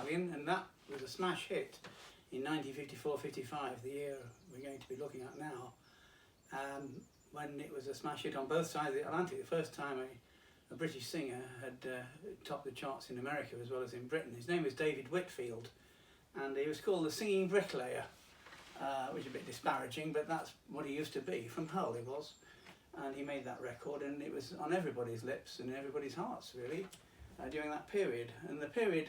Battalion, and that was a smash hit in 1954-55, the year we're going to be looking at now, when it was a smash hit on both sides of the Atlantic. The first time a British singer had topped the charts in America as well as in Britain. His name was David Whitfield, and he was called the Singing Bricklayer, which is a bit disparaging, but that's what he used to be. From Hull he was, and he made that record, and it was on everybody's lips and everybody's hearts, really, during that period. And the period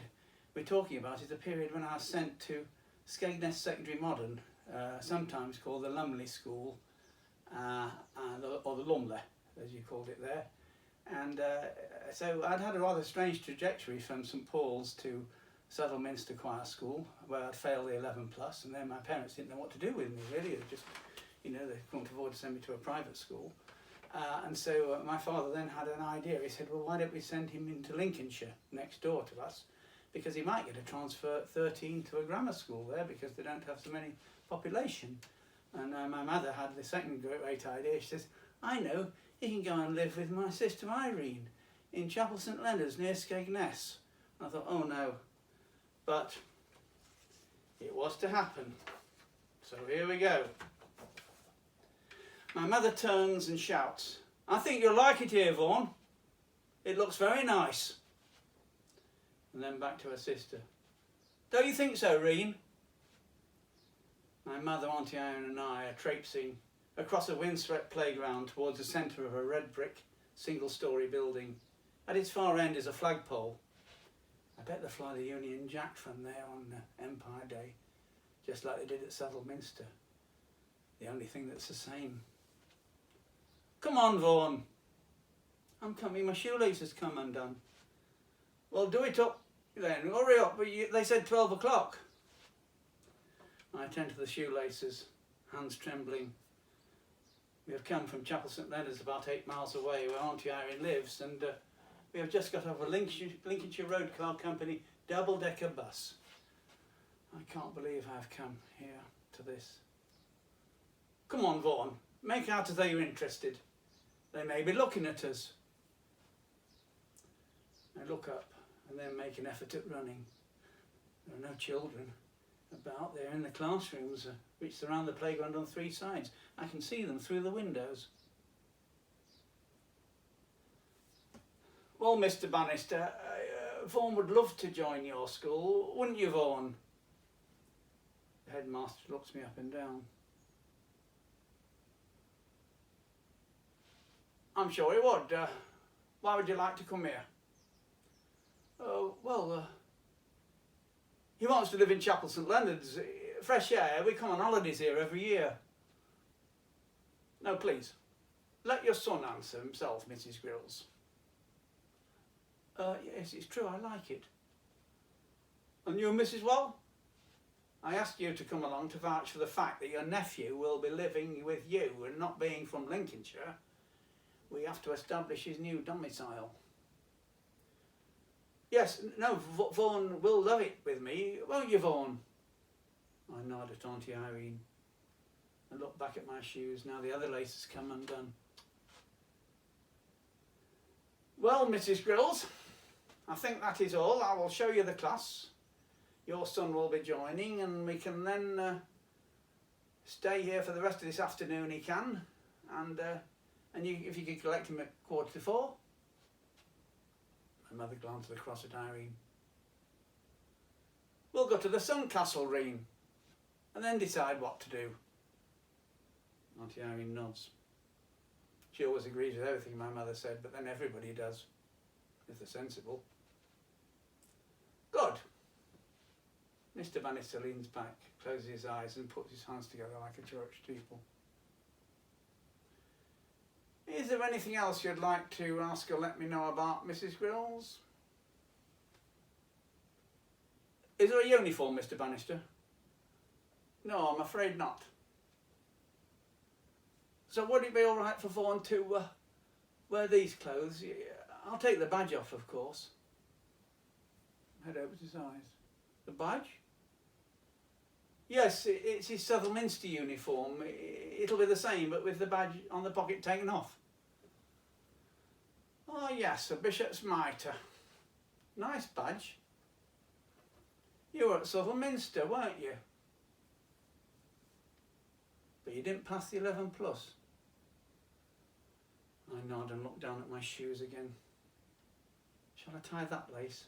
we're talking about is the period when I was sent to Skegness Secondary Modern, sometimes called the Lumley School, or the Lumley, as you called it there. And so I'd had a rather strange trajectory from St Paul's to Minster Choir School, where I'd failed the 11 plus, and then my parents didn't know what to do with me, really. They just, you know, they couldn't afford to send me to a private school. And so my father then had an idea. He said, well, why don't we send him into Lincolnshire, next door to us, because he might get a transfer at 13 to a grammar school there, because they don't have so many population. And my mother had the second great idea. She says, I know, he can go and live with my sister Irene in Chapel St Leonard's near Skegness. And I thought, oh no. But it was to happen. So here we go. My mother turns and shouts, I think you'll like it here, Vaughan. It looks very nice. And then back to her sister. Don't you think so, Reen? My mother, Auntie Anne and I are traipsing across a windswept playground towards the centre of a red brick single-storey building. At its far end is a flagpole. I bet they fly the Union Jack from there on Empire Day, just like they did at Saddle Minster. The only thing that's the same. Come on, Vaughan. I'm coming, my shoelaces come undone. Well, do it up then, hurry up, but they said 12 o'clock. I attend to the shoelaces, hands trembling. We have come from Chapel St Leonard's, about 8 miles away, where Auntie Irene lives, and we have just got off a Lincolnshire Road Car Company double-decker bus. I can't believe I've come here to this. Come on, Vaughan, make out as though you're interested. They may be looking at us. I look up and then make an effort at running. There are no children about. They're in the classrooms, which surround the playground on 3 sides. I can see them through the windows. Well, Mr Bannister, Vaughan would love to join your school, wouldn't you, Vaughan? The headmaster looks me up and down. I'm sure he would. Why would you like to come here? Well, he wants to live in Chapel St Leonard's. Fresh air, we come on holidays here every year. No, please, let your son answer himself, Mrs Grills. Yes, it's true, I like it. And you, Mrs Wall? I asked you to come along to vouch for the fact that your nephew will be living with you, and not being from Lincolnshire, we have to establish his new domicile. Yes, no, Vaughan will love it with me, won't you, Vaughan? I nod at Auntie Irene and look back at my shoes. Now the other laces come undone. Well, Mrs Grills, I think that is all. I will show you the class. Your son will be joining, and we can then stay here for the rest of this afternoon. He can, and you, if you could collect him at 3:45. My mother glanced across at Irene. We'll go to the Sun Castle, Reen, and then decide what to do. Auntie Irene nods. She always agrees with everything my mother said, but then everybody does, if they're sensible. Good. Mr Bannister leans back, closes his eyes and puts his hands together like a church steeple. Is there anything else you'd like to ask or let me know about, Mrs Grills? Is there a uniform, Mr Bannister? No, I'm afraid not. So would it be all right for Vaughan to wear these clothes? I'll take the badge off, of course. Head opens his eyes. The badge? Yes, it's his Southern Minster uniform. It'll be the same, but with the badge on the pocket taken off. Oh yes, a bishop's mitre. Nice badge. You were at Southern Minster, weren't you? But you didn't pass the 11 plus. I nod and look down at my shoes again. Shall I tie that lace?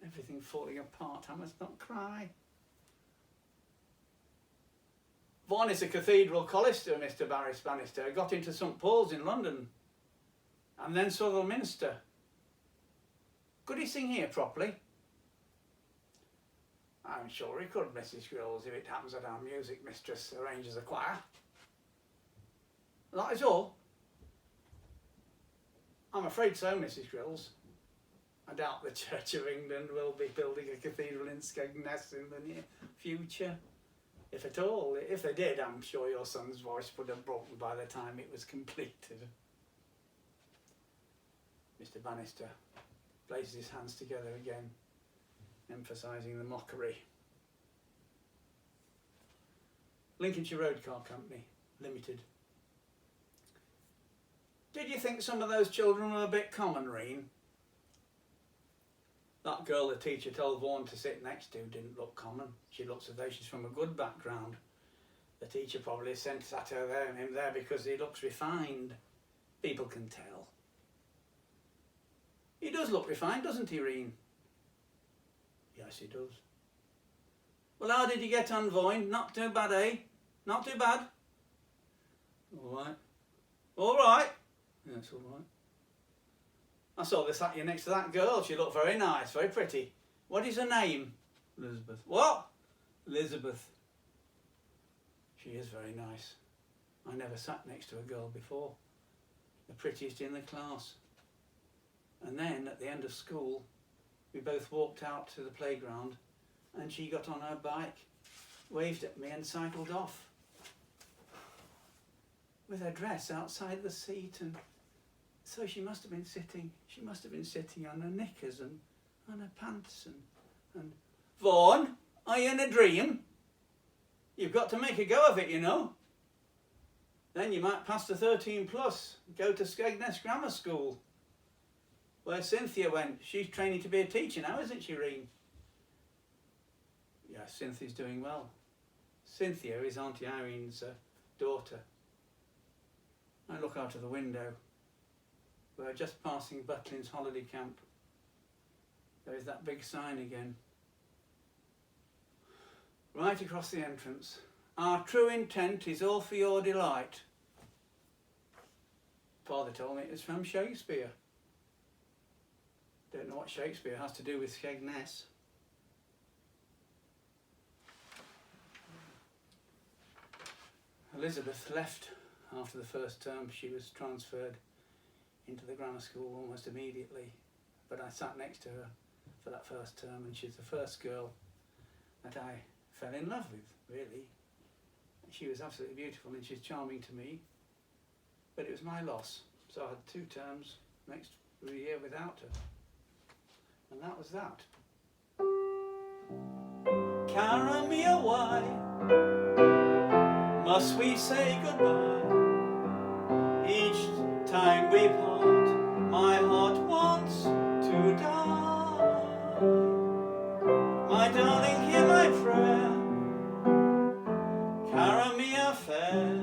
Everything falling apart, I must not cry. Vaughan is a cathedral chorister, Mr. Barry Bannister. Got into St Paul's in London. And then Southern Minster. Could he sing here properly? I'm sure he could, Mrs. Grills, if it happens that our music mistress arranges a choir. That is all. I'm afraid so, Mrs. Grills. I doubt the Church of England will be building a cathedral in Skegness in the near future. If at all. If they did, I'm sure your son's voice would have broken by the time it was completed. Mr. Bannister places his hands together again, emphasising the mockery. Lincolnshire Road Car Company, Limited. Did you think some of those children were a bit common, Reen? That girl the teacher told Vaughan to sit next to didn't look common. She looks as though she's from a good background. The teacher probably sat her there and him there because he looks refined. People can tell. He does look refined, doesn't he, Reen? Yes, he does. Well, how did you get on, Vaughan? Not too bad, eh? Not too bad? All right. All right. Yes, all right. I saw this sat you next to that girl. She looked very nice, very pretty. What is her name? Elizabeth. What? Elizabeth. She is very nice. I never sat next to a girl before. The prettiest in the class. And then, at the end of school, we both walked out to the playground and she got on her bike, waved at me and cycled off. With her dress outside the seat, and so she must have been sitting on her knickers and on her pants and Vaughan, are you in a dream? You've got to make a go of it, you know. Then you might pass the 13 plus, go to Skegness Grammar School, where Cynthia went. She's training to be a teacher now, isn't she, Reen? Yes, Cynthia's doing well. Cynthia is Auntie Irene's daughter. I look out of the window. We're just passing Butlin's holiday camp. There is that big sign again. Right across the entrance. Our true intent is all for your delight. Father told me it was from Shakespeare. Don't know what Shakespeare has to do with Skegness. Elizabeth left after the first term. She was transferred into the grammar school almost immediately, but I sat next to her for that first term, and she's the first girl that I fell in love with, really. She was absolutely beautiful and she's charming to me, but it was my loss. So I had 2 terms next year without her, and that was that. Cara mia, why must we say goodbye? Each time we part, my heart wants to die. My darling, hear my prayer. Cara mia fair,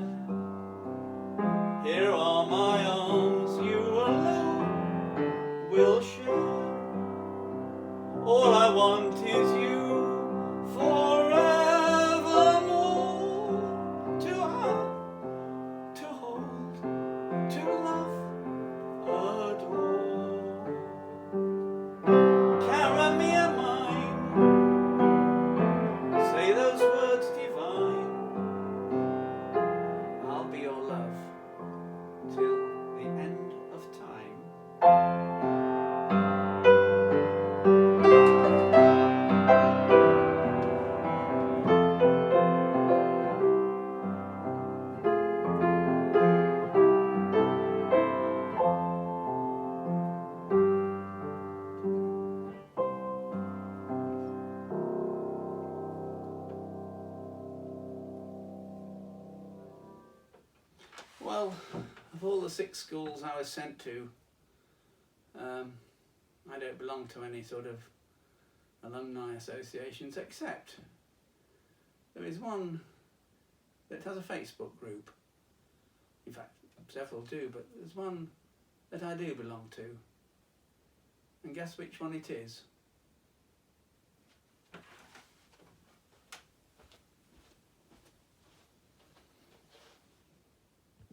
here are my arms, you alone will share. All I want is you forevermore, to have, to hold, to love, adore. Cara mia mine, say those words divine. I'll be your love till the end of time. Well, of all the 6 schools I was sent to, I don't belong to any sort of alumni associations, except there is one that has a Facebook group. In fact, several do, but there's one that I do belong to. And guess which one it is?